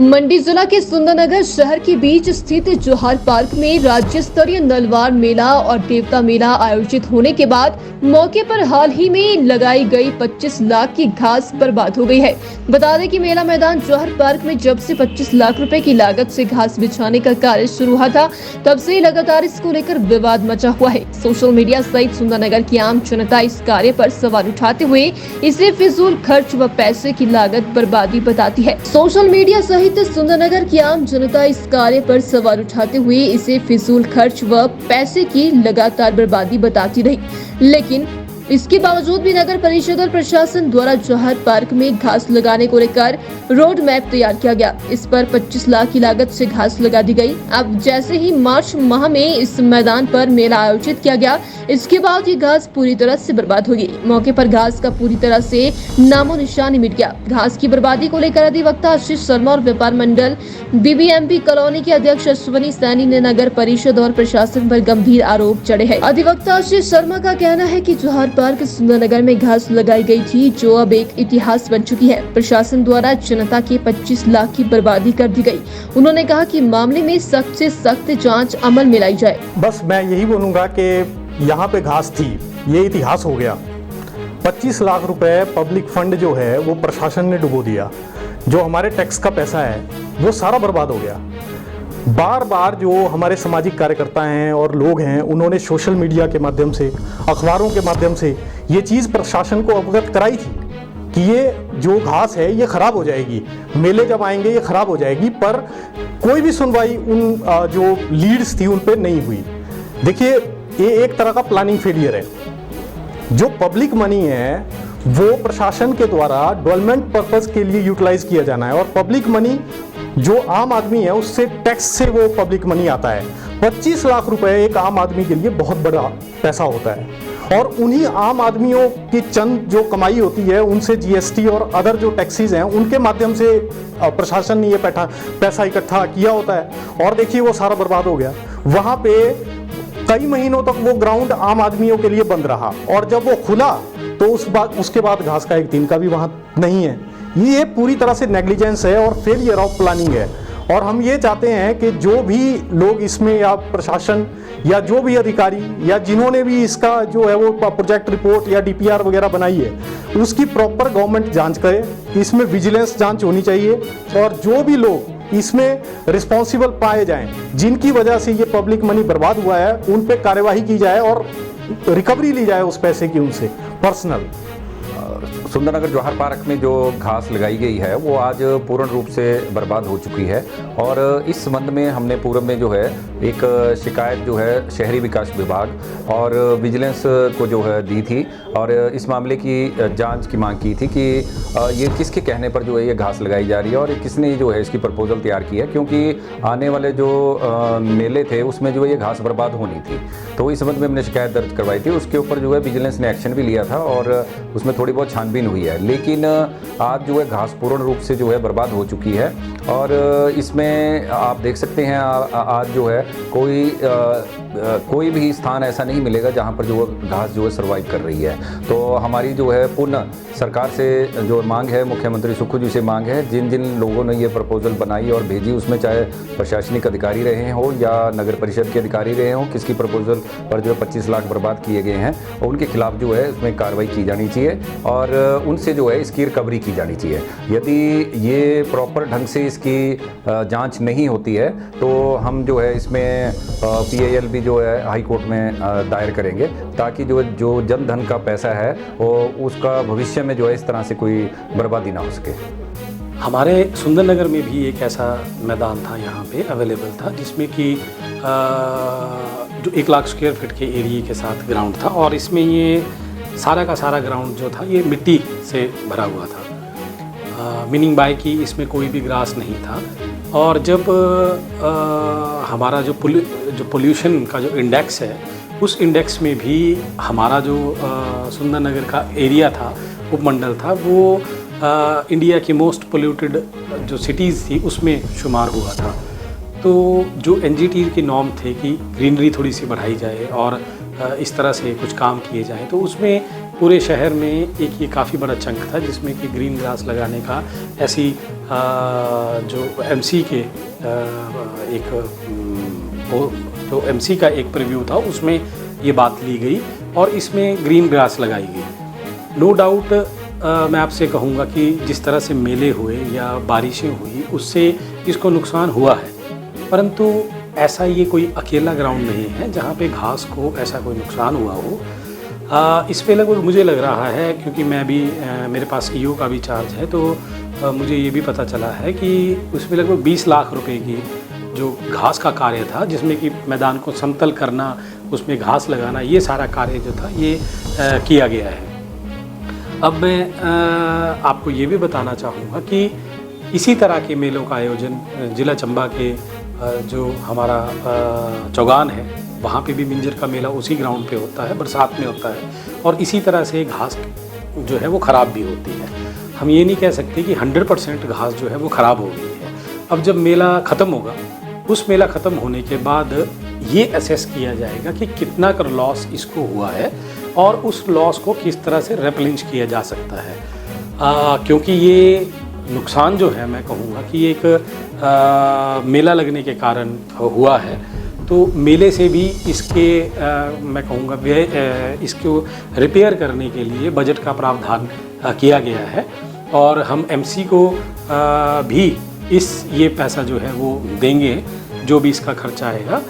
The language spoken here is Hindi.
मंडी जिला के सुंदरनगर शहर के बीच स्थित जोहार पार्क में राज्य स्तरीय नलवार मेला और देवता मेला आयोजित होने के बाद मौके पर हाल ही में लगाई गई 25 लाख की घास बर्बाद हो गई है। बता दें कि मेला मैदान जोहार पार्क में जब से 25 लाख रुपए की लागत से घास बिछाने का कार्य शुरू हुआ था, तब से लगातार इसको लेकर विवाद मचा हुआ है। सोशल मीडिया सहित सुंदरनगर की आम जनता इस कार्य पर सवाल उठाते हुए इसे फिजूल खर्च व पैसे की लागत बर्बादी बताती है। सोशल मीडिया सहित सुंदरनगर की आम जनता इस कार्य पर सवाल उठाते हुए इसे फिजूल खर्च व पैसे की लगातार बर्बादी बताती रही, लेकिन इसके बावजूद भी नगर परिषद और प्रशासन द्वारा जोहार पार्क में घास लगाने को लेकर रोड मैप तैयार किया गया। इस पर 25 लाख की लागत से घास लगा दी गई। अब जैसे ही मार्च माह में इस मैदान पर मेला आयोजित किया गया, इसके बाद ये घास पूरी तरह से बर्बाद हो गई। मौके पर घास का पूरी तरह से नामो निशान मिट गया। घास की बर्बादी को लेकर अधिवक्ता आशीष शर्मा और व्यापार मंडल बीबीएमपी कॉलोनी के अध्यक्ष अश्वनी सैनी ने नगर परिषद और प्रशासन पर गंभीर आरोप चढ़े हैं। अधिवक्ता आशीष शर्मा का कहना है कि जोहार पार्क सुंदरनगर में घास लगाई गई थी, जो अब एक इतिहास बन चुकी है। प्रशासन द्वारा जनता के 25 लाख की बर्बादी कर दी गई। उन्होंने कहा कि मामले में सख्त से सख्त जांच अमल में लाई जाए। बस मैं यही बोलूंगा कि यहाँ पे घास थी, ये इतिहास हो गया। 25 लाख रुपए पब्लिक फंड जो है वो प्रशासन ने डुबो दिया। जो हमारे टैक्स का पैसा है वो सारा बर्बाद हो गया। बार बार जो हमारे सामाजिक कार्यकर्ता हैं और लोग हैं, उन्होंने सोशल मीडिया के माध्यम से, अखबारों के माध्यम से ये चीज़ प्रशासन को अवगत कराई थी कि ये जो घास है ये खराब हो जाएगी, मेले जब आएंगे ये खराब हो जाएगी, पर कोई भी सुनवाई उन जो लीड्स थी उन पर नहीं हुई। देखिए, ये एक तरह का प्लानिंग फेलियर है। जो पब्लिक मनी है वो प्रशासन के द्वारा डेवलपमेंट पर्पस के लिए यूटिलाइज किया जाना है, और पब्लिक मनी जो आम आदमी है उससे टैक्स से वो पब्लिक मनी आता है। 25 लाख रुपए एक आम आदमी के लिए बहुत बड़ा पैसा होता है, और उन्हीं आम आदमियों की चंद जो कमाई होती है उनसे जीएसटी और अदर जो टैक्सेस हैं उनके माध्यम से प्रशासन ने ये पैसा इकट्ठा किया होता है, और देखिए वो सारा बर्बाद हो गया। वहाँ पे कई महीनों तक वो ग्राउंड आम आदमियों के लिए बंद रहा, और जब वो खुला तो उसके बाद घास का एक दिन का भी वहाँ नहीं है। ये पूरी तरह से नेग्लिजेंस है और फेलियर ऑफ प्लानिंग है। और हम ये चाहते हैं कि जो भी लोग इसमें, या प्रशासन या जो भी अधिकारी या जिन्होंने भी इसका जो है वो प्रोजेक्ट रिपोर्ट या डीपीआर वगैरह बनाई है, उसकी प्रॉपर गवर्नमेंट जांच करे। इसमें विजिलेंस जांच होनी चाहिए, और जो भी लोग इसमें रिस्पॉन्सिबल पाए जाएं, जिनकी वजह से ये पब्लिक मनी बर्बाद हुआ है, उन पे कार्यवाही की जाए और रिकवरी ली जाए उस पैसे की उनसे पर्सनल। सुंदरनगर जोहार पार्क में जो घास लगाई गई है वो आज पूर्ण रूप से बर्बाद हो चुकी है, और इस संबंध में हमने पूर्व में जो है एक शिकायत जो है शहरी विकास विभाग और विजिलेंस को जो है दी थी, और इस मामले की जांच की मांग की थी कि ये किसके कहने पर जो है ये घास लगाई जा रही है और किसने जो है इसकी प्रपोजल तैयार की है, क्योंकि आने वाले जो मेले थे उसमें जो है ये घास बर्बाद होनी थी। तो इस संबंध में हमने शिकायत दर्ज करवाई थी। उसके ऊपर जो है विजिलेंस ने एक्शन भी लिया था और उसमें थोड़ी बहुत छानबीन हुई है, लेकिन आज जो है घास पूर्ण रूप से जो है बर्बाद हो चुकी है। और इसमें आप देख सकते हैं आज जो है कोई भी स्थान ऐसा नहीं मिलेगा जहां पर जो घास जो है सर्वाइव कर रही है। तो हमारी जो है पुनः सरकार से जो मांग है, मुख्यमंत्री सुक्खू जी से मांग है, जिन जिन लोगों ने ये प्रपोजल बनाई और भेजी, उसमें चाहे प्रशासनिक अधिकारी रहे हो या नगर परिषद के अधिकारी रहे हो, किसकी प्रपोजल पर जो है 25 लाख बर्बाद किए गए हैं, उनके खिलाफ जो है उसमें कार्रवाई की जानी चाहिए और उनसे जो है इसकी रिकवरी की जानी चाहिए। यदि ये प्रॉपर ढंग से इसकी जांच नहीं होती है तो हम जो है इसमें PIL भी जो है हाई कोर्ट में दायर करेंगे, ताकि जो जन धन का पैसा है वो उसका भविष्य में जो है इस तरह से कोई बर्बादी ना हो सके। हमारे सुंदरनगर में भी एक ऐसा मैदान था यहाँ पे अवेलेबल था, जिसमें कि जो 1 लाख स्क्वायर फीट के एरिया के साथ ग्राउंड था, और इसमें ये सारा का सारा ग्राउंड जो था ये मिट्टी से भरा हुआ था, मीनिंग बाय कि इसमें कोई भी ग्रास नहीं था। और जब हमारा जो पोल्यूशन का जो इंडेक्स है, उस इंडेक्स में भी हमारा जो सुंदरनगर का एरिया था, उपमंडल था, वो इंडिया की मोस्ट पोल्यूटेड जो सिटीज़ थी उसमें शुमार हुआ था। तो जो NGT की नॉर्म थे कि ग्रीनरी थोड़ी सी बढ़ाई जाए और इस तरह से कुछ काम किए जाए, तो उसमें पूरे शहर में एक ये काफ़ी बड़ा चंक था जिसमें कि ग्रीन ग्रास लगाने का ऐसी जो एमसी के एक जो एमसी का एक प्रीव्यू था उसमें ये बात ली गई और इसमें ग्रीन ग्रास लगाई गई। नो डाउट मैं आपसे कहूँगा कि जिस तरह से मेले हुए या बारिशें हुई उससे इसको नुकसान हुआ है, परंतु ऐसा ये कोई अकेला ग्राउंड नहीं है जहाँ पे घास को ऐसा कोई नुकसान हुआ हो। इस पे लगभग मुझे लग रहा है, क्योंकि मैं भी मेरे पास ईओ का भी चार्ज है, तो मुझे ये भी पता चला है कि उसमें लगभग 20 लाख रुपए की जो घास का कार्य था, जिसमें कि मैदान को समतल करना, उसमें घास लगाना, ये सारा कार्य जो था ये किया गया है। अब मैं आपको ये भी बताना चाहूँगा कि इसी तरह के मेलों का आयोजन जिला चंबा के जो हमारा चौगान है वहाँ पे भी मिंजर का मेला उसी ग्राउंड पे होता है, बरसात में होता है, और इसी तरह से घास जो है वो ख़राब भी होती है। हम ये नहीं कह सकते कि 100% घास जो है वो ख़राब हो गई है। अब जब मेला ख़त्म होगा, उस मेला ख़त्म होने के बाद ये असेस किया जाएगा कि कितना कर लॉस इसको हुआ है और उस लॉस को किस तरह से रिप्लेनिश किया जा सकता है, क्योंकि ये नुकसान जो है मैं कहूँगा कि एक मेला लगने के कारण हुआ है, तो मेले से भी इसके मैं कहूँगा इसको रिपेयर करने के लिए बजट का प्रावधान किया गया है और हम एमसी को भी ये पैसा जो है वो देंगे, जो भी इसका खर्चा आएगा।